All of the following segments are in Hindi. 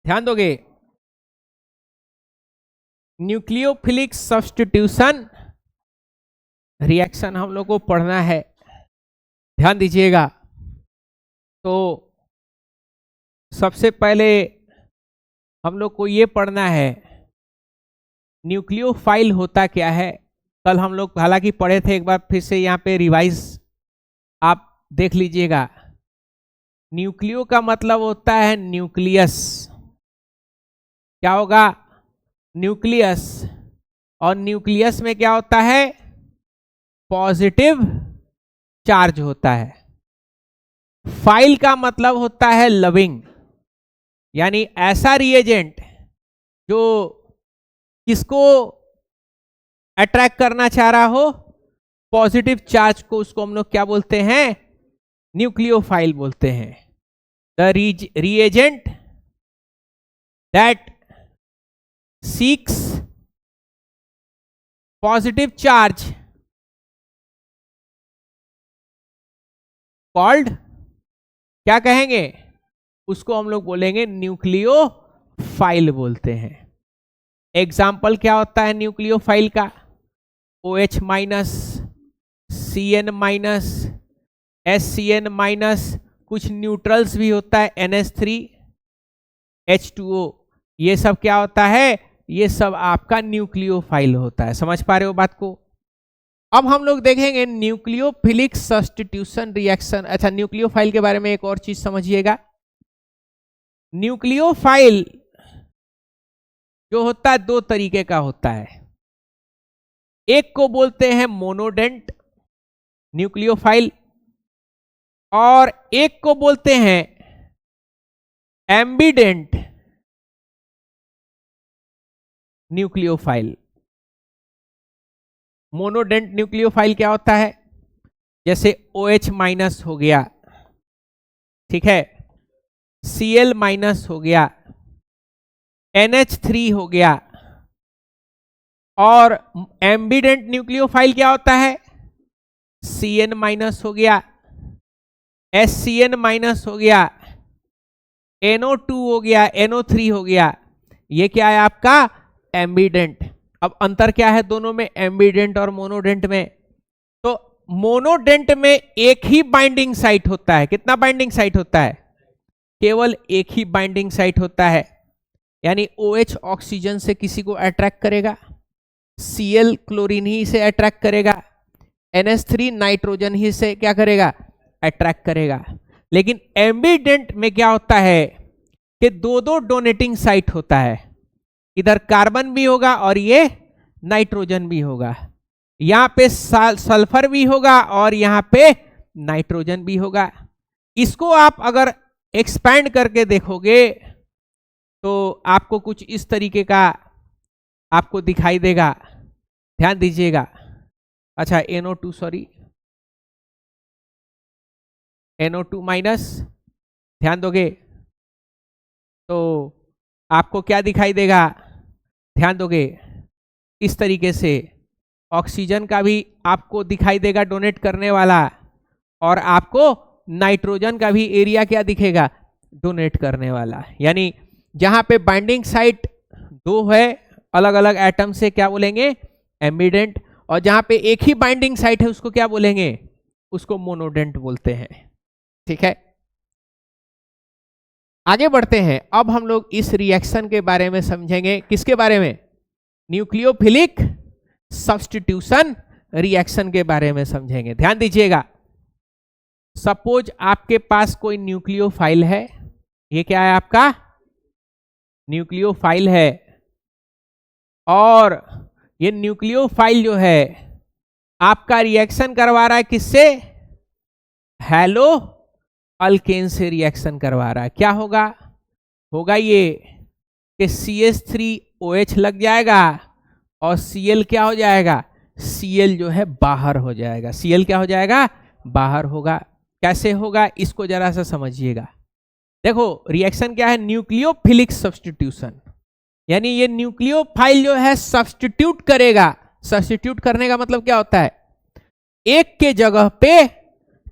ध्यान दोगे, न्यूक्लियोफिलिक सब्स्टिट्यूशन रिएक्शन हम लोग को पढ़ना है, ध्यान दीजिएगा। तो सबसे पहले हम लोग को ये पढ़ना है न्यूक्लियोफाइल होता क्या है। कल हम लोग हालांकि पढ़े थे, एक बार फिर से यहाँ पे रिवाइज आप देख लीजिएगा। न्यूक्लियो का मतलब होता है न्यूक्लियस, क्या होगा, न्यूक्लियस। और न्यूक्लियस में क्या होता है, पॉजिटिव चार्ज होता है। फाइल का मतलब होता है लविंग, यानी ऐसा रिएजेंट जो किसको अट्रैक्ट करना चाह रहा हो, पॉजिटिव चार्ज को, उसको हम लोग क्या बोलते हैं, न्यूक्लियोफाइल बोलते हैं। The reagent that seeks positive charge called, क्या कहेंगे, उसको हम लोग बोलेंगे न्यूक्लियोफाइल बोलते हैं। एग्जाम्पल क्या होता है न्यूक्लियोफाइल का, OH minus, CN minus, SCN minus, कुछ न्यूट्रल्स भी होता है NH3, H2O, ये सब क्या होता है, ये सब आपका न्यूक्लियोफाइल होता है। समझ पा रहे हो बात को। अब हम लोग देखेंगे न्यूक्लियोफिलिक सब्स्टिट्यूशन रिएक्शन। अच्छा, न्यूक्लियोफाइल के बारे में एक और चीज समझिएगा। न्यूक्लियोफाइल जो होता है दो तरीके का होता है। एक को बोलते हैं मोनोडेंट न्यूक्लियोफाइल और एक को बोलते हैं एम्बिडेंट न्यूक्लियोफाइल। मोनोडेंट न्यूक्लियोफाइल क्या होता है, जैसे OH माइनस हो गया, ठीक है, Cl माइनस हो गया, NH3 हो गया। और एम्बिडेंट न्यूक्लियोफाइल क्या होता है, Cn माइनस हो गया, SCN माइनस हो गया, NO2 हो गया, NO3 हो गया। ये क्या है आपका एम्बिडेंट। अब अंतर क्या है दोनों में, एम्बिडेंट और मोनोडेंट में। तो मोनोडेंट में एक ही बाइंडिंग साइट होता है। कितना बाइंडिंग साइट होता है, केवल एक ही बाइंडिंग साइट होता है। यानी OH ऑक्सीजन से किसी को अट्रैक्ट करेगा, Cl क्लोरीन ही से अट्रैक्ट करेगा, NH3 नाइट्रोजन ही से क्या करेगा, अट्रैक्ट करेगा। लेकिन एम्बिडेंट में क्या होता है कि दो दो डोनेटिंग साइट होता है, इधर कार्बन भी होगा और ये नाइट्रोजन भी होगा। यहां पे सल्फर भी होगा और यहां पे नाइट्रोजन भी होगा। इसको आप अगर एक्सपैंड करके देखोगे तो आपको कुछ इस तरीके का आपको दिखाई देगा, ध्यान दीजिएगा। अच्छा, NO2 सॉरी, NO2 माइनस, ध्यान दोगे तो आपको क्या दिखाई देगा, ध्यान दोगे, इस तरीके से ऑक्सीजन का भी आपको दिखाई देगा डोनेट करने वाला, और आपको नाइट्रोजन का भी एरिया क्या दिखेगा, डोनेट करने वाला। यानी जहां पे बाइंडिंग साइट दो है अलग अलग एटम से, क्या बोलेंगे, एम्बिडेंट। और जहां पे एक ही बाइंडिंग साइट है उसको क्या बोलेंगे, उसको मोनोडेंट बोलते हैं। ठीक है, आगे बढ़ते हैं। अब हम लोग इस रिएक्शन के बारे में समझेंगे, किसके बारे में, न्यूक्लियोफिलिक सब्स्टिट्यूशन रिएक्शन के बारे में समझेंगे। ध्यान दीजिएगा, सपोज आपके पास कोई न्यूक्लियोफाइल है, ये क्या है आपका न्यूक्लियोफाइल है, और ये न्यूक्लियोफाइल जो है आपका रिएक्शन करवा रहा है किससे, हेलो अल्केन से रिएक्शन करवा रहा है। क्या होगा, होगा ये कि CH3OH लग जाएगा और Cl क्या हो जाएगा, Cl जो है बाहर हो जाएगा। Cl क्या हो जाएगा, बाहर होगा। कैसे होगा इसको जरा सा समझिएगा। देखो रिएक्शन क्या है, न्यूक्लियोफिलिक सब्स्टिट्यूशन, यानी ये न्यूक्लियोफाइल जो है सब्स्टिट्यूट करेगा। सब्स्टिट्यूट करने का मतलब क्या होता है, एक के जगह पे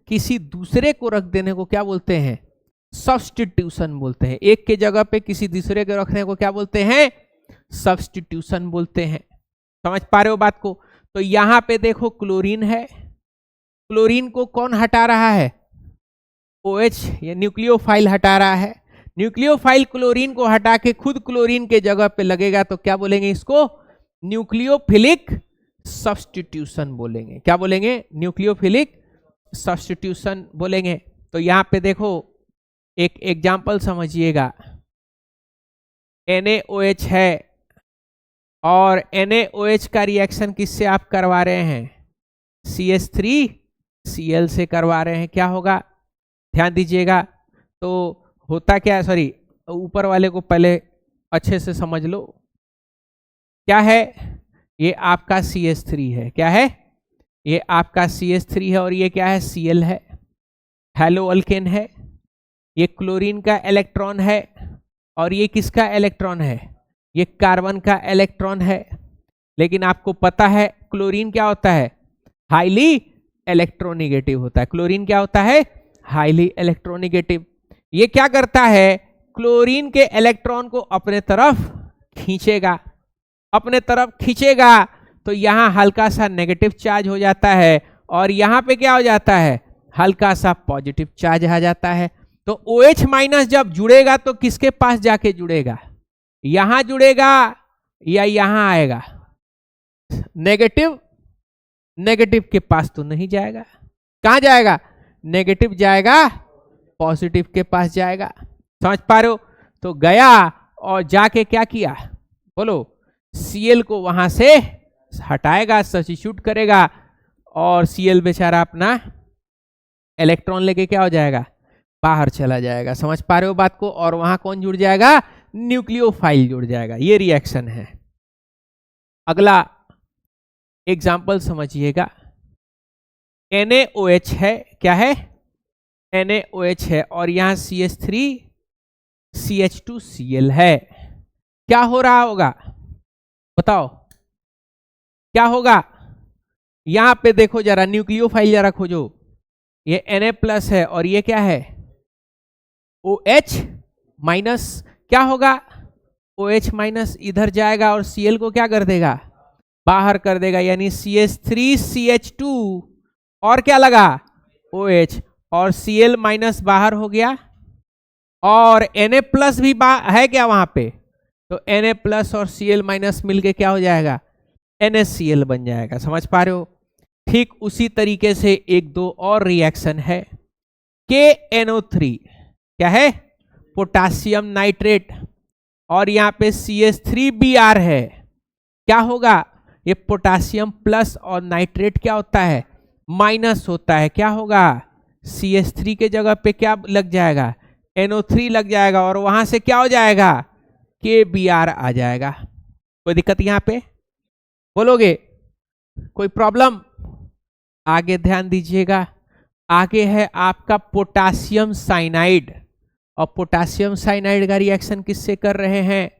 किसी दूसरे को रख देने को क्या बोलते हैं, सब्स्टिट्यूशन बोलते हैं। एक के जगह पे किसी दूसरे के रखने को क्या बोलते हैं? सब्स्टिट्यूशन बोलते हैं। समझ पा रहे हो बात को? तो यहां पे देखो क्लोरीन है, क्लोरीन को कौन हटा रहा है? OH, ये न्यूक्लियोफाइल हटा रहा है। न्यूक्लियोफाइल क्लोरीन को हटा के खुद क्लोरीन के जगह पे लगेगा तो क्या बोलेंगे इसको? न्यूक्लियोफिलिक सब्स्टिट्यूशन बोलेंगे। क्या बोलेंगे? न्यूक्लियोफिलिक सब्स्टिट्यूशन बोलेंगे। तो यहां पे देखो एक एग्जांपल समझिएगा, NaOH है और NaOH का रिएक्शन किससे आप करवा रहे हैं? CH3Cl से करवा रहे हैं। क्या होगा? ध्यान दीजिएगा। तो होता क्या है, सॉरी ऊपर वाले को पहले अच्छे से समझ लो। क्या है? ये आपका CH3 है। क्या है? ये आपका CH3 है और ये क्या है? Cl है, हेलो अल्केन है। ये क्लोरीन का इलेक्ट्रॉन है और ये किसका इलेक्ट्रॉन है? ये कार्बन का इलेक्ट्रॉन है। लेकिन आपको पता है क्लोरीन क्या होता है? हाईली इलेक्ट्रोनेगेटिव होता है। क्लोरीन क्या होता है? Highly electronegative. ये क्या करता है? क्लोरीन के इलेक्ट्रॉन को अपने तरफ खींचेगा। अपने तरफ खींचेगा तो यहां हल्का सा नेगेटिव चार्ज हो जाता है और यहां पे क्या हो जाता है? हल्का सा पॉजिटिव चार्ज आ जाता है। तो OH माइनस जब जुड़ेगा तो किसके पास जाके जुड़ेगा? यहां जुड़ेगा या यहां आएगा? नेगेटिव, नेगेटिव के पास तो नहीं जाएगा। कहां जाएगा? नेगेटिव जाएगा, पॉजिटिव के पास जाएगा। समझ पा रहे हो? तो गया और जाके क्या किया? बोलो। Cl को वहां से हटाएगा, सब्स्टिट्यूट करेगा और Cl बेचारा अपना इलेक्ट्रॉन लेके क्या हो जाएगा? बाहर चला जाएगा। समझ पा रहे हो बात को? और वहां कौन जुड़ जाएगा? न्यूक्लियोफाइल जुड़ जाएगा। ये रिएक्शन है। अगला एग्जाम्पल समझिएगा, NaOH है। क्या है? NaOH है और यहां CH3CH2Cl है। क्या हो रहा होगा? बताओ क्या होगा? यहां पे देखो जरा, न्यूक्लियोफाइल जरा खोजो। ये Na प्लस है और ये क्या है? OH minus. क्या होगा? OH माइनस इधर जाएगा और Cl को क्या कर देगा? बाहर कर देगा। यानी CH3CH2 और क्या लगा? OH और Cl माइनस बाहर हो गया और Na प्लस भी है क्या वहां पे? तो Na प्लस और Cl माइनस मिलके क्या हो जाएगा? NaCl बन जाएगा। समझ पा रहे हो? ठीक उसी तरीके से एक दो और रिएक्शन है। KNO3 क्या है? पोटासियम नाइट्रेट और यहां पे CH3Br है। क्या होगा? ये पोटासियम प्लस और नाइट्रेट क्या होता है? माइनस होता है। क्या होगा? CH3 के जगह पे क्या लग जाएगा? NO3 लग जाएगा और वहां से क्या हो जाएगा? KBr आ जाएगा। कोई दिक्कत यहां पे? बोलोगे? कोई प्रॉब्लम? आगे ध्यान दीजिएगा। आगे है आपका पोटासियम साइनाइड और पोटासियम साइनाइड का रिएक्शन किससे कर रहे हैं?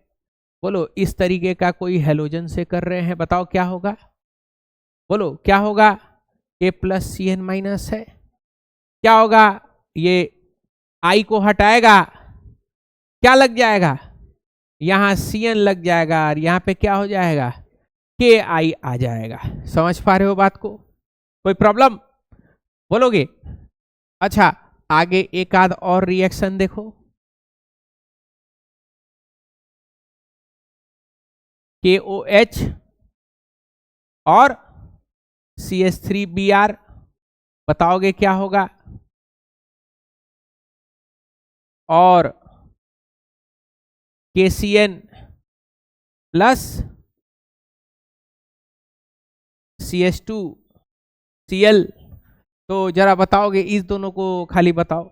बोलो। इस तरीके का कोई हेलोजन से कर रहे हैं। बताओ क्या होगा? बोलो क्या होगा? A प्लस Cn माइनस है। क्या होगा? ये I को हटाएगा, क्या लग जाएगा? यहां Cn लग जाएगा और यहां पे क्या हो जाएगा? Ki आ जाएगा। समझ पा रहे हो बात को? कोई प्रॉब्लम? बोलोगे? अच्छा, आगे एक आध और रिएक्शन देखो। KOH और CH3Br, बताओगे क्या होगा? और KCN प्लस CH2Cl, तो जरा बताओगे इस दोनों को? खाली बताओ,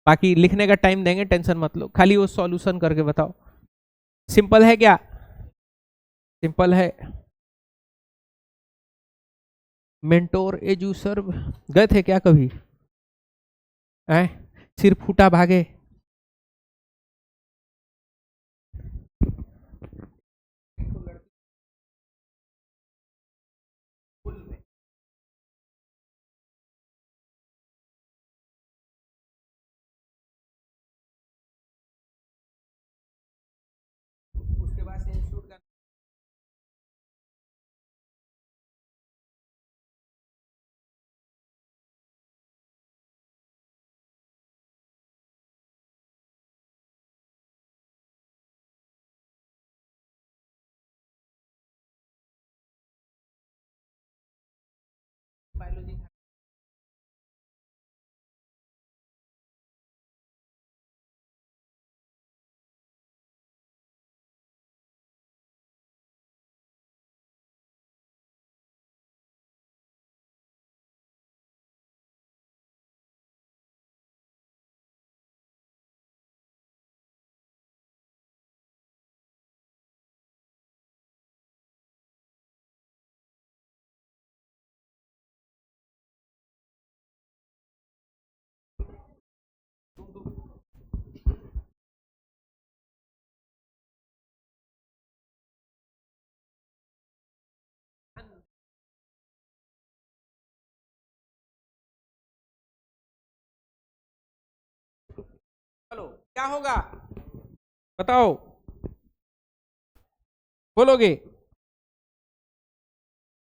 बाकी लिखने का टाइम देंगे, टेंशन मत लो। खाली वो सॉल्यूशन करके बताओ। सिंपल है क्या? सिंपल है। मेंटोर एजूसर गए थे क्या कभी? सिर फूटा भागे। चलो क्या होगा बताओ, बोलोगे?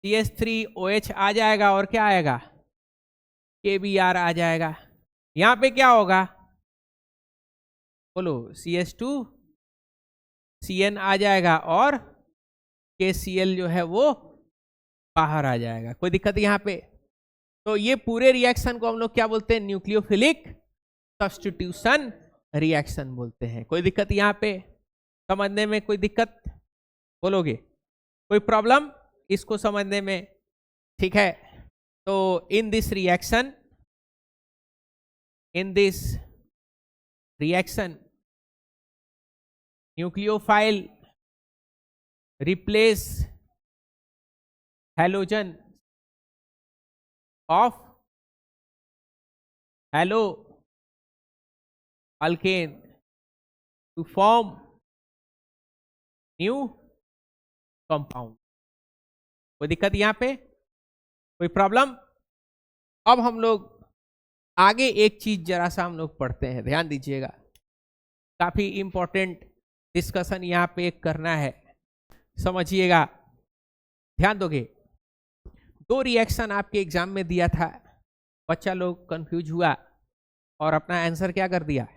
CH3OH आ जाएगा और क्या आएगा? KBr आ जाएगा। यहां पे क्या होगा बोलो? CH2CN आ जाएगा और KCl जो है वो बाहर आ जाएगा। कोई दिक्कत यहाँ पे? तो ये पूरे रिएक्शन को हम लोग क्या बोलते हैं? न्यूक्लियोफिलिक सब्स्टिट्यूशन रिएक्शन बोलते हैं। कोई दिक्कत यहाँ पे समझने में? कोई दिक्कत बोलोगे? कोई प्रॉब्लम इसको समझने में? ठीक है, तो in this reaction nucleophile replace halogen of halo alkane to form new compound। कोई दिक्कत यहां पे? कोई प्रॉब्लम? अब हम लोग आगे एक चीज जरा सा हम लोग पढ़ते हैं, ध्यान दीजिएगा, काफी इंपॉर्टेंट डिस्कशन यहां पे करना है, समझिएगा, ध्यान दोगे। दो रिएक्शन आपके एग्जाम में दिया था, बच्चा लोग कंफ्यूज हुआ और अपना आंसर क्या कर दिया?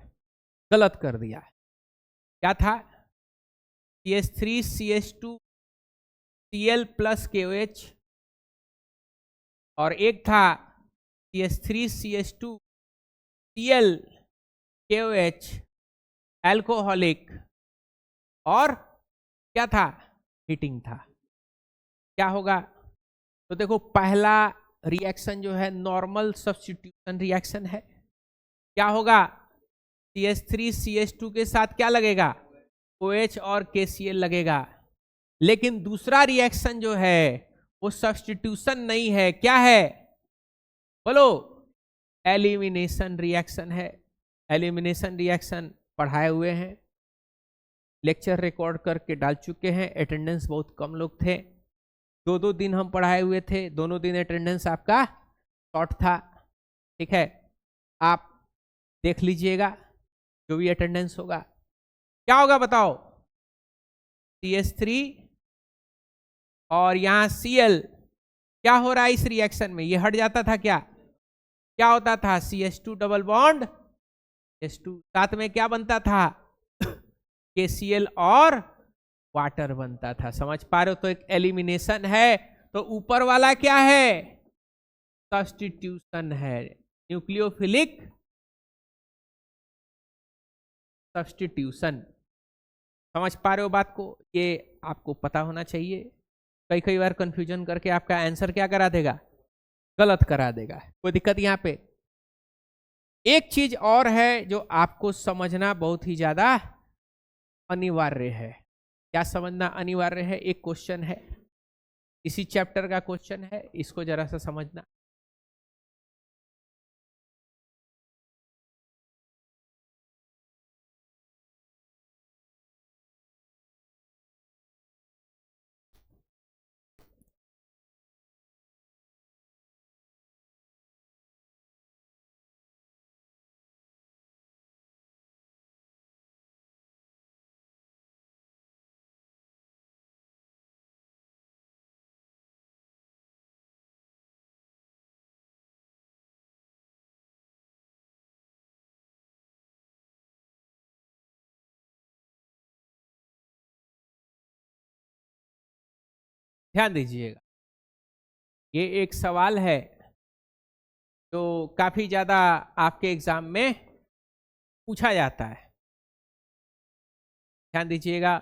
गलत कर दिया। क्या था? CH3CH2Cl प्लस KOH और एक था CH3CH2Cl KOH एल्कोहलिक और क्या था? हीटिंग था। क्या होगा? तो देखो, पहला रिएक्शन जो है नॉर्मल सब्स्टिट्यूशन रिएक्शन है। क्या होगा? CH3CH2 के साथ क्या लगेगा? OH और KCl लगेगा। लेकिन दूसरा रिएक्शन जो है वो सब्स्टिट्यूशन नहीं है, क्या है बोलो? एलिमिनेशन रिएक्शन है। एलिमिनेशन रिएक्शन पढ़ाए हुए हैं, लेक्चर रिकॉर्ड करके डाल चुके हैं, अटेंडेंस बहुत कम लोग थे, 2-2 दिन हम पढ़ाए हुए थे, दोनों दिन अटेंडेंस आपका शॉर्ट था। ठीक है, आप देख लीजिएगा जो भी अटेंडेंस होगा। क्या होगा बताओ? CH3 और यहां Cl, क्या हो रहा है इस रिएक्शन में? ये हट जाता था क्या? क्या होता था? CH2 डबल बॉन्ड H2, साथ में क्या बनता था? KCl और वाटर बनता था। समझ पा रहे हो? तो एक एलिमिनेशन है, तो ऊपर वाला क्या है? सब्स्टिट्यूशन है, न्यूक्लियोफिलिक सब्स्टिट्यूशन। समझ पा रहे हो बात को? ये आपको पता होना चाहिए। कई बार कंफ्यूजन करके आपका आंसर क्या करा देगा? गलत करा देगा। कोई दिक्कत यहाँ पे? एक चीज और है जो आपको समझना बहुत ही ज्यादा अनिवार्य है। क्या समझना अनिवार्य है? एक क्वेश्चन है, इसी चैप्टर का क्वेश्चन है, इसको जरा सा समझना। ध्यान दीजिएगा, ये एक सवाल है जो काफी ज्यादा आपके एग्जाम में पूछा जाता है। ध्यान दीजिएगा,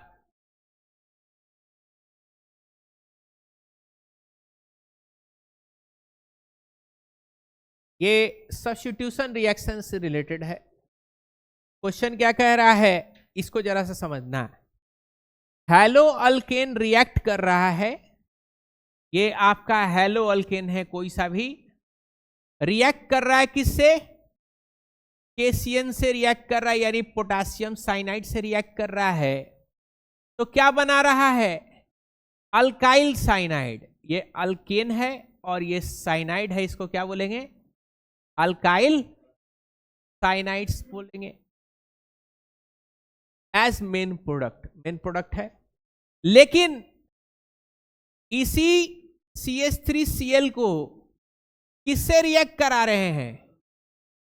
ये सब्स्टिट्यूशन रिएक्शन से रिलेटेड है। क्वेश्चन क्या कह रहा है इसको जरा सा समझना। हैलो अल्केन रिएक्ट कर रहा है, ये आपका हैलो अल्केन है, कोई सा भी रिएक्ट कर रहा है किससे? KCN से रिएक्ट कर रहा है, यानी पोटेशियम साइनाइड से रिएक्ट कर रहा है। तो क्या बना रहा है? Alkyl cyanide. ये अल्केन है और ये साइनाइड है, इसको क्या बोलेंगे? अल्काइल साइनाइड्स बोलेंगे। एज मेन प्रोडक्ट है। लेकिन इसी CH3Cl को किससे रिएक्ट करा रहे हैं?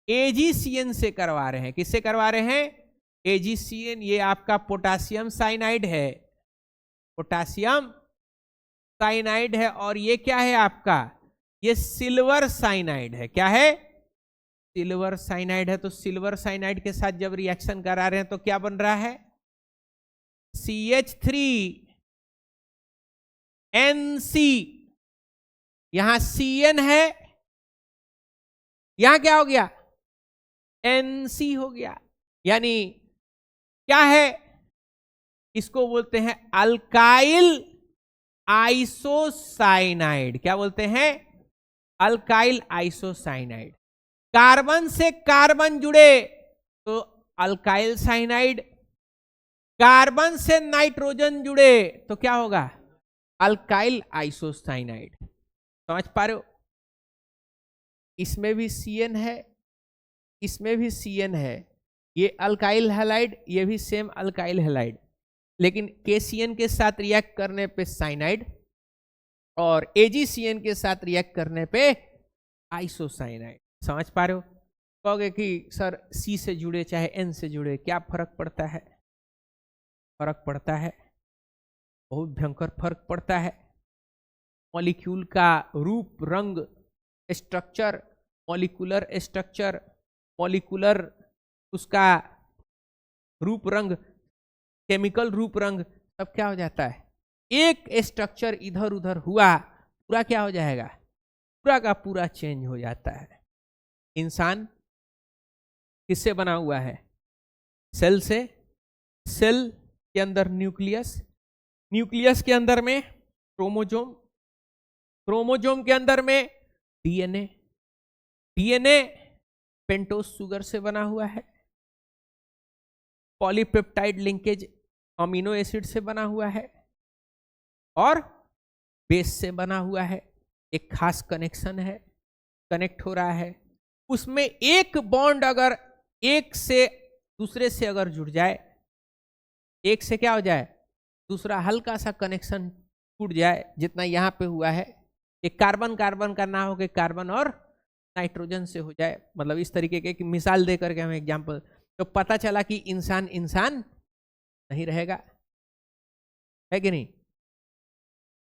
AgCN से करवा रहे हैं। किससे करवा रहे हैं? AgCN। ये आपका पोटासियम साइनाइड है, पोटासियम साइनाइड है। और ये क्या है आपका? ये सिल्वर साइनाइड है। क्या है? सिल्वर साइनाइड है। तो सिल्वर साइनाइड के साथ जब रिएक्शन करा रहे हैं तो क्या बन रहा है? CH3NC। यहां CN है, यहां क्या हो गया? NC हो गया। यानी क्या है? इसको बोलते हैं अल्काइल आइसोसाइनाइड। क्या बोलते हैं? Alkyl isocyanide. कार्बन से कार्बन जुड़े तो अल्काइल साइनाइड, कार्बन से नाइट्रोजन जुड़े तो क्या होगा? Alkyl isocyanide. समझ पा रहे हो? इसमें भी CN है, इसमें भी CN है। ये अल्काइल हैलाइड, ये भी सेम अल्काइल हैलाइड, लेकिन KCN के साथ रिएक्ट करने पे साइनाइड और AgCN के साथ रिएक्ट करने पे आइसोसाइनाइड। समझ पा रहे हो? कहोगे कि सर C से जुड़े चाहे N से जुड़े क्या फर्क पड़ता है? फर्क पड़ता है, बहुत भयंकर फर्क पड़ता है। मॉलिक्यूल का रूप, रंग, स्ट्रक्चर, मॉलिक्यूलर स्ट्रक्चर, मॉलिक्यूलर उसका रूप रंग, केमिकल रूप रंग सब क्या हो जाता है? एक स्ट्रक्चर इधर उधर हुआ पूरा क्या हो जाएगा? पूरा का पूरा चेंज हो जाता है। इंसान किससे बना हुआ है? सेल से। सेल के अंदर न्यूक्लियस, न्यूक्लियस के अंदर में क्रोमोजोम, क्रोमोजोम के अंदर में DNA, DNA पेंटोस शुगर से बना हुआ है। पॉलीपेप्टाइड लिंकेज अमीनो एसिड से बना हुआ है और बेस से बना हुआ है। एक खास कनेक्शन है, कनेक्ट हो रहा है। उसमें एक बॉन्ड अगर एक से दूसरे से अगर जुड़ जाए, एक से क्या हो जाए? दूसरा हल्का सा कनेक्शन टूट जाए, जितना यहां पे हुआ है। एक कार्बन कार्बन का ना हो के कार्बन और नाइट्रोजन से हो जाए। मतलब इस तरीके के एक मिसाल दे करके हम एग्जांपल, तो पता चला कि इंसान इंसान नहीं रहेगा, है कि नहीं?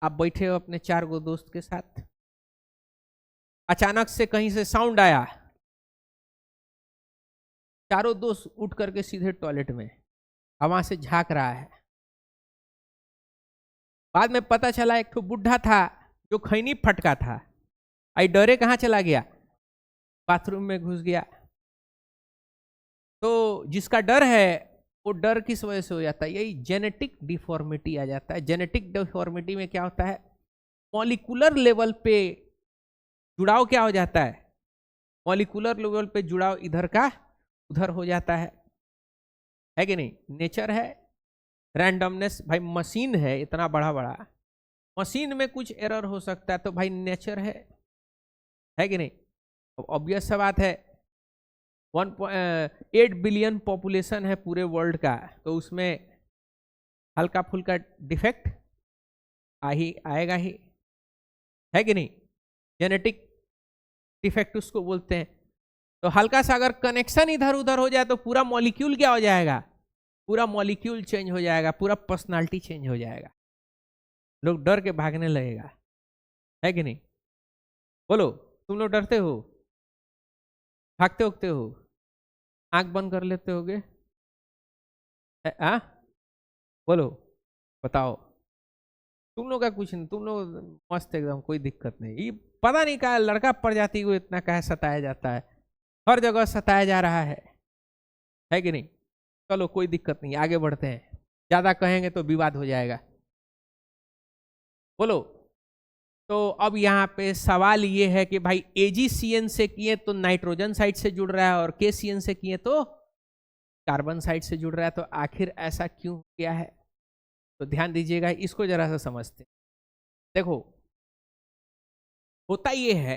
आप बैठे हो अपने 4 गो दोस्त के साथ, अचानक से कहीं से साउंड आया, चारों दोस्त उठ करके सीधे टॉयलेट में, अब वहां से झांक रहा है। बाद में पता चला एक तो बुढ़ा था जो खैनी फटका था, आई डरे कहां चला गया? बाथरूम में घुस गया। तो जिसका डर है वो डर किस वजह से हो जाता है? यही जेनेटिक डिफॉर्मिटी आ जाता है। जेनेटिक डिफॉर्मिटी में क्या होता है? मॉलिक्यूलर लेवल पे जुड़ाव क्या हो जाता है? मॉलिक्यूलर लेवल पे जुड़ाव इधर का उधर हो जाता है कि नहीं? नेचर है, रैंडमनेस। भाई मशीन है इतना बड़ा बड़ा, मशीन में कुछ एरर हो सकता है, तो भाई नेचर है कि नहीं? ऑब्वियस सा बात है। 1.8 बिलियन पॉपुलेशन है पूरे वर्ल्ड का, तो उसमें हल्का फुल्का डिफेक्ट आएगा ही, है कि नहीं? जेनेटिक डिफेक्ट उसको बोलते हैं। तो हल्का सा अगर कनेक्शन इधर उधर हो जाए तो पूरा मॉलिक्यूल क्या हो जाएगा? पूरा मॉलिक्यूल चेंज हो जाएगा, पूरा पर्सनालिटी चेंज हो जाएगा, लोग डर के भागने लगेगा, है कि नहीं? बोलो, तुम लोग डरते हो? भागते उगते हो? आंख बंद कर लेते होगे? बोलो, बताओ। तुम लोग का कुछ नहीं, तुम लोग मस्त एकदम, कोई दिक्कत नहीं। ये पता नहीं क्या लड़का प्रजाति को इतना कहा सताया जाता है, हर जगह सताया जा रहा है कि नहीं? चलो कोई दिक्कत नहीं, आगे बढ़ते हैं, ज्यादा कहेंगे तो विवाद हो जाएगा। बोलो। तो अब यहाँ पे सवाल ये है कि भाई AgCN से किए तो नाइट्रोजन साइड से जुड़ रहा है और KCN से किए तो कार्बन साइड से जुड़ रहा है, तो आखिर ऐसा क्यों किया है? तो ध्यान दीजिएगा, इसको जरा सा समझते। देखो, होता ये है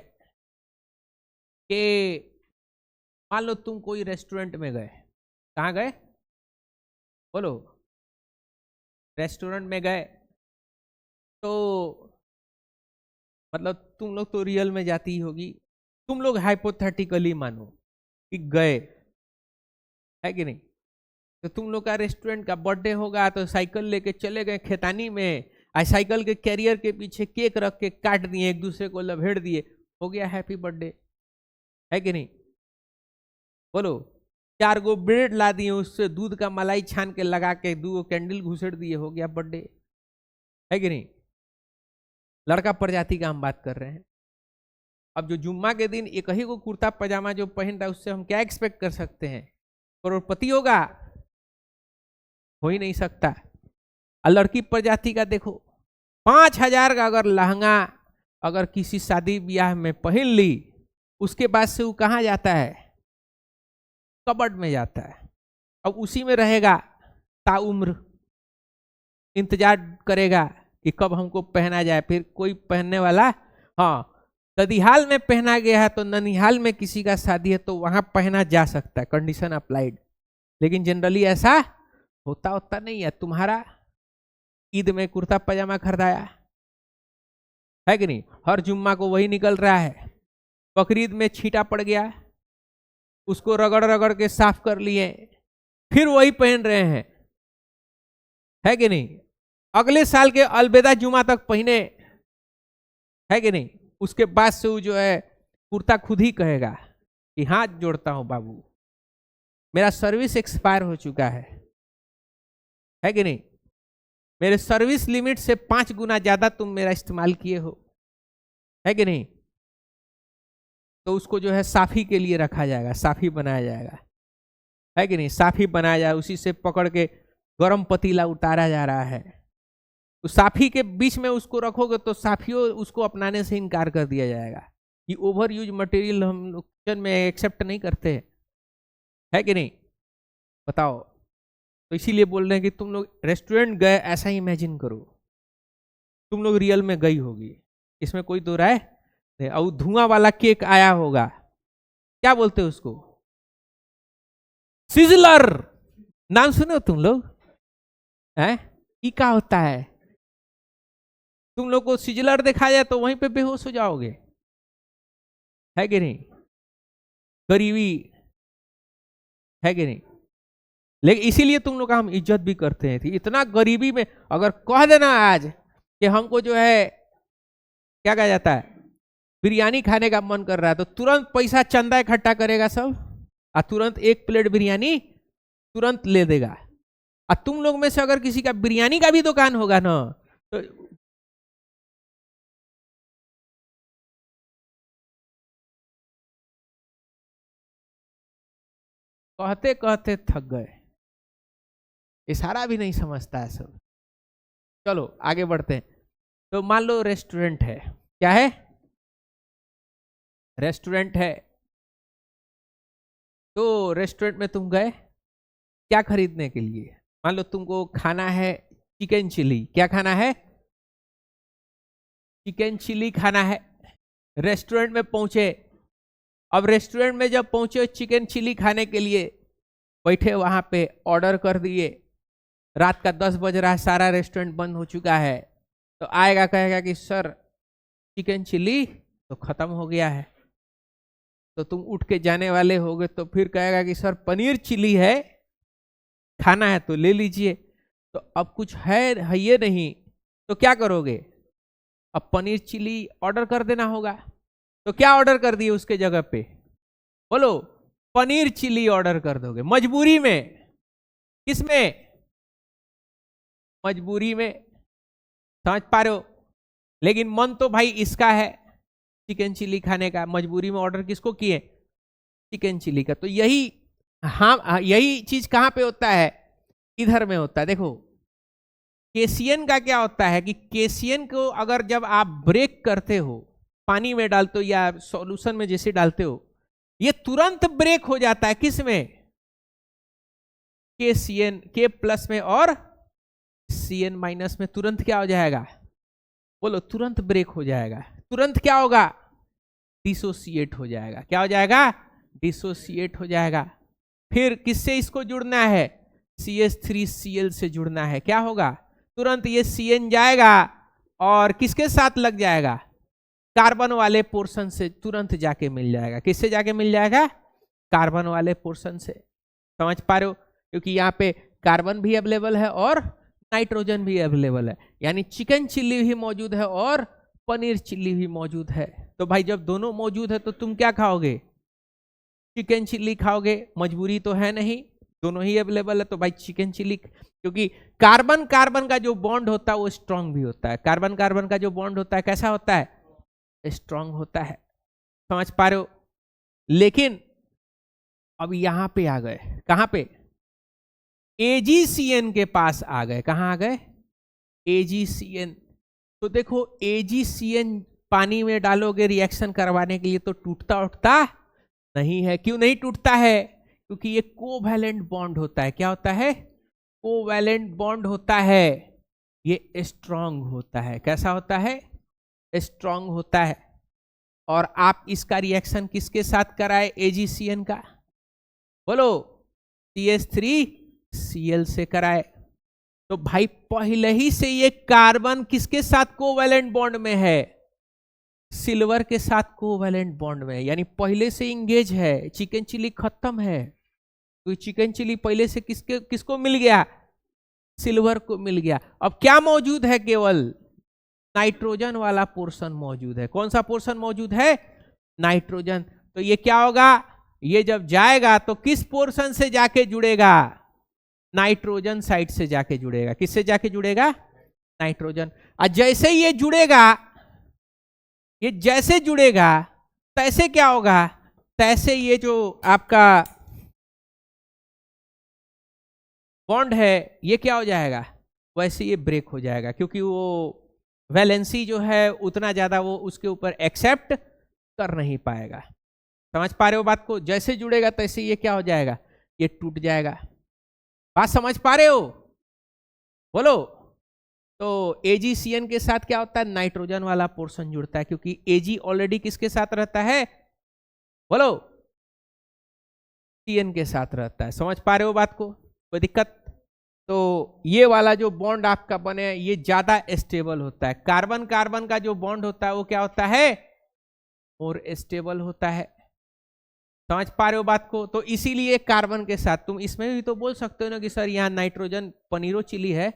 कि मान लो तुम कोई रेस्टोरेंट में गए, कहाँ गए? बोलो, रेस्टोरेंट में गए तो मतलब तुम लोग तो रियल में जाती ही होगी, तुम लोग हाइपोथेटिकली मानो कि गए, है कि नहीं, तो तुम लोग का रेस्टोरेंट का बर्थडे होगा तो साइकिल लेके चले गए खेतानी में, साइकिल के कैरियर के पीछे केक रख के काट दिए, एक दूसरे को लभेड़ दिए, हो गया हैप्पी बर्थडे, है कि नहीं। बोलो, 4 गो ब्रेड ला दिए, उससे दूध का मलाई छान के लगा के 2 गो कैंडल घुसेड़ दिए, हो गया बर्थडे, है कि नहीं। लड़का प्रजाति का हम बात कर रहे हैं। अब जो जुम्मा के दिन एक ही को कुर्ता पजामा जो पहन रहा है, उससे हम क्या एक्सपेक्ट कर सकते हैं, करोड़पति होगा, हो ही नहीं सकता। और लड़की प्रजाति का देखो, 5,000 का अगर लहंगा अगर किसी शादी ब्याह में पहन ली, उसके बाद से वो कहाँ जाता है, कबर्ड में जाता है, अब उसी में रहेगा ताउम्र, इंतजार करेगा कि कब हमको पहना जाए, फिर कोई पहनने वाला, हाँ ददिहाल में पहना गया है तो ननिहाल में किसी का शादी है तो वहां पहना जा सकता है, कंडीशन अप्लाइड, लेकिन जनरली ऐसा होता नहीं है। तुम्हारा ईद में कुर्ता पजामा खरीदाया है कि नहीं, हर जुम्मा को वही निकल रहा है, बकरीद में छींटा पड़ गया, उसको रगड़ रगड़ के साफ कर लिए, फिर वही पहन रहे हैं, है कि नहीं। अगले साल के अलविदा जुमा तक पहने, है कि नहीं, उसके बाद से वो जो है कुर्ता खुद ही कहेगा कि हाथ जोड़ता हूं बाबू, मेरा सर्विस एक्सपायर हो चुका है कि नहीं, मेरे सर्विस लिमिट से 5 गुना ज्यादा तुम मेरा इस्तेमाल किए हो, है कि नहीं। तो उसको जो है साफी के लिए रखा जाएगा, साफी बनाया जाएगा, है कि नहीं, साफी बनाया जाए, उसी से पकड़ के गरम पतीला उतारा जा रहा है, तो साफी के बीच में उसको रखोगे तो साफियों उसको अपनाने से इनकार कर दिया जाएगा कि ओवर यूज मटेरियल हम लोग किचन में एक्सेप्ट नहीं करते, है कि नहीं, बताओ। तो इसीलिए बोल रहे हैं कि तुम लोग रेस्टोरेंट गए, ऐसा ही इमेजिन करो तुम लोग रियल में गई होगी, इसमें कोई दो राय नहीं। और धुआं वाला केक आया होगा, क्या बोलते हो उसको, सिजलर, नाम सुनो तुम लोग, हैं, ये क्या होता है, तुम लोग को सिजलर देखा जाए तो वहीं पे बेहोश हो जाओगे, है कि नहीं, गरीबी, है कि नहीं। लेकिन इसीलिए तुम लोग का हम इज्जत भी करते हैं, इतना गरीबी में अगर कह देना आज कि हमको जो है क्या कहा जाता है, बिरयानी खाने का मन कर रहा है, तो तुरंत पैसा चंदा इकट्ठा करेगा सब, और तुरंत 1 प्लेट बिरयानी तुरंत ले देगा। और तुम लोग में से अगर किसी का बिरयानी का भी दुकान होगा ना, तो कहते कहते थक गए, इशारा भी नहीं समझता है सब। चलो आगे बढ़ते हैं। तो मान लो रेस्टोरेंट है, क्या है, रेस्टोरेंट है, तो रेस्टोरेंट में तुम गए क्या खरीदने के लिए, मान लो तुमको खाना है चिकन चिली, क्या खाना है, चिकन चिली खाना है। रेस्टोरेंट में पहुंचे, अब रेस्टोरेंट में जब पहुंचे चिकन चिली खाने के लिए, बैठे वहां पे ऑर्डर कर दिए, रात का 10 बज रहा है, सारा रेस्टोरेंट बंद हो चुका है, तो आएगा कहेगा कि सर चिकन चिली तो खत्म हो गया है, तो तुम उठ के जाने वाले होगे, तो फिर कहेगा कि सर पनीर चिली है, खाना है तो ले लीजिए, तो अब कुछ है ये नहीं, तो क्या करोगे, अब पनीर चिली ऑर्डर कर देना होगा, तो क्या ऑर्डर कर दिए उसके जगह पे, बोलो, पनीर चिली ऑर्डर कर दोगे, मजबूरी में, किसमें, मजबूरी में, समझ पा रहे हो। लेकिन मन तो भाई इसका है चिकन चिली खाने का, मजबूरी में ऑर्डर किसको किए, चिकन चिली का। तो यही, हाँ यही चीज कहां पे होता है, इधर में होता है। देखो केसियन का क्या होता है कि केसियन को अगर जब आप ब्रेक करते हो, पानी में डालते हो या सॉल्यूशन में जैसे डालते हो, ये तुरंत ब्रेक हो जाता है, किस में, केसियन के प्लस में, और सीएन माइनस में तुरंत क्या हो जाएगा, बोलो, तुरंत ब्रेक हो जाएगा, तुरंत क्या होगा, डिसोसिएट हो जाएगा, क्या हो जाएगा, डिसोसिएट हो जाएगा। फिर किससे इसको जुड़ना है, CH3Cl से जुड़ना है, क्या होगा, तुरंत ये CN जाएगा और किसके साथ लग जाएगा, कार्बन वाले पोर्शन से तुरंत जाके मिल जाएगा। किससे जाके मिल जाएगा, कार्बन वाले पोर्शन से। समझ पा रहे हो, क्योंकि यहाँ पे कार्बन भी अवेलेबल है और नाइट्रोजन भी अवेलेबल है, यानी चिकन चिल्ली भी मौजूद है और पनीर चिल्ली भी मौजूद है। तो भाई जब दोनों मौजूद है तो तुम क्या खाओगे, चिकन चिल्ली खाओगे, मजबूरी तो है नहीं, दोनों ही अवेलेबल है तो भाई चिकन चिल्ली, क्योंकि कार्बन कार्बन का जो बॉन्ड होता है वो स्ट्रांग भी होता है। कार्बन कार्बन का जो बॉन्ड होता है कैसा होता है, स्ट्रांग होता है। समझ पा रहे हो। लेकिन अब यहां पे आ गए, कहां पे, AgCN के पास आ गए। कहां आ गए, AgCN। तो देखो AgCN पानी में डालोगे रिएक्शन करवाने के लिए तो टूटता उठता नहीं है। क्यों नहीं टूटता है, क्योंकि ये कोवैलेंट बॉन्ड होता है। क्या होता है, कोवैलेंट बॉन्ड होता है, ये स्ट्रांग होता है। कैसा होता है, स्ट्रांग होता है। और आप इसका रिएक्शन किसके साथ कराए, AgCN का, बोलो, CH3Cl से कराए। तो भाई पहले ही से ये कार्बन किसके साथ कोवैलेंट बॉन्ड में है, सिल्वर के साथ कोवैलेंट बॉन्ड में, यानी पहले से इंगेज है। चिकन चिली खत्म है, तो चिकन चिली पहले से किसको मिल गया, सिल्वर को मिल गया। अब क्या मौजूद है, केवल नाइट्रोजन वाला पोर्शन मौजूद है। कौन सा पोर्शन मौजूद है, नाइट्रोजन। तो ये क्या होगा, ये जब जाएगा तो किस पोर्शन से जाके जुड़ेगा, नाइट्रोजन साइड से जाके जुड़ेगा। किससे जाके जुड़ेगा, नाइट्रोजन। और जैसे ये जुड़ेगा, ये जैसे जुड़ेगा तैसे क्या होगा, तैसे ये जो आपका बॉन्ड है ये क्या हो जाएगा, वैसे ये ब्रेक हो जाएगा, क्योंकि वो वैलेंसी जो है उतना ज्यादा वो उसके ऊपर एक्सेप्ट कर नहीं पाएगा। समझ पा रहे हो बात को, जैसे जुड़ेगा तैसे ये क्या हो जाएगा, ये टूट जाएगा। बात समझ पा रहे हो, बोलो। तो AgCN के साथ क्या होता है, नाइट्रोजन वाला पोर्शन जुड़ता है, क्योंकि Ag ऑलरेडी किसके साथ रहता है, बोलो, CN के साथ रहता है। समझ पा रहे हो बात को, कोई दिक्कत। तो ये वाला जो बॉन्ड आपका बने ये ज्यादा स्टेबल होता है। कार्बन कार्बन का जो बॉन्ड होता है वो क्या होता है, और स्टेबल होता है। समझ पा रहे हो बात को। तो इसीलिए कार्बन के साथ तुम इसमें भी तो बोल सकते हो ना कि सर यहाँ नाइट्रोजन पनीरो चिली है,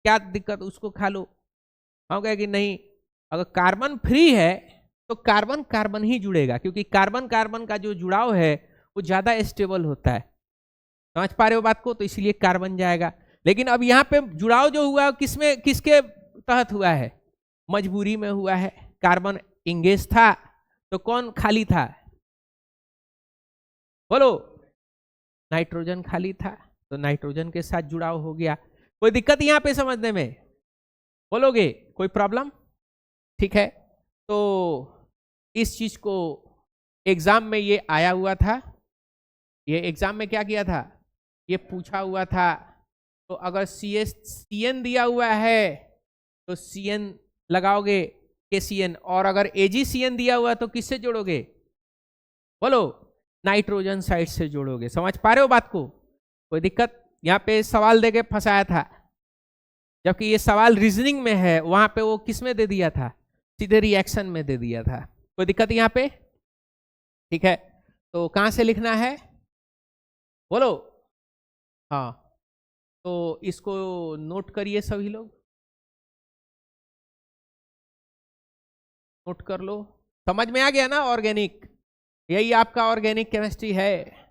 क्या दिक्कत, उसको खा लो। हम कहे कि नहीं, अगर कार्बन फ्री है तो कार्बन कार्बन ही जुड़ेगा, क्योंकि कार्बन कार्बन का जो जुड़ाव है वो ज्यादा स्टेबल होता है। समझ पा रहे हो बात को, तो इसलिए कार्बन जाएगा। लेकिन अब यहाँ पे जुड़ाव जो हुआ किसमें, किसके तहत हुआ है, मजबूरी में हुआ है। कार्बन इंगेज था तो कौन खाली था, बोलो, नाइट्रोजन खाली था, तो नाइट्रोजन के साथ जुड़ाव हो गया। कोई दिक्कत यहाँ पे समझने में, बोलोगे, कोई प्रॉब्लम, ठीक है। तो इस चीज को एग्जाम में ये आया हुआ था, ये एग्जाम में क्या किया था, ये पूछा हुआ था। तो अगर CN दिया हुआ है तो CN लगाओगे KCN, और अगर AgCN दिया हुआ तो किससे जोड़ोगे, बोलो, नाइट्रोजन साइड से जोड़ोगे। समझ पा रहे हो बात को, कोई दिक्कत। यहाँ पे सवाल देके फंसाया था, जबकि ये सवाल रीजनिंग में है, वहां पे वो किस में दे दिया था, सीधे रिएक्शन में दे दिया था। कोई दिक्कत यहाँ पे, ठीक है। तो कहां से लिखना है, बोलो, हाँ। तो इसको नोट करिए सभी लोग, नोट कर लो। समझ में आ गया ना, ऑर्गेनिक, यही आपका ऑर्गेनिक केमिस्ट्री है।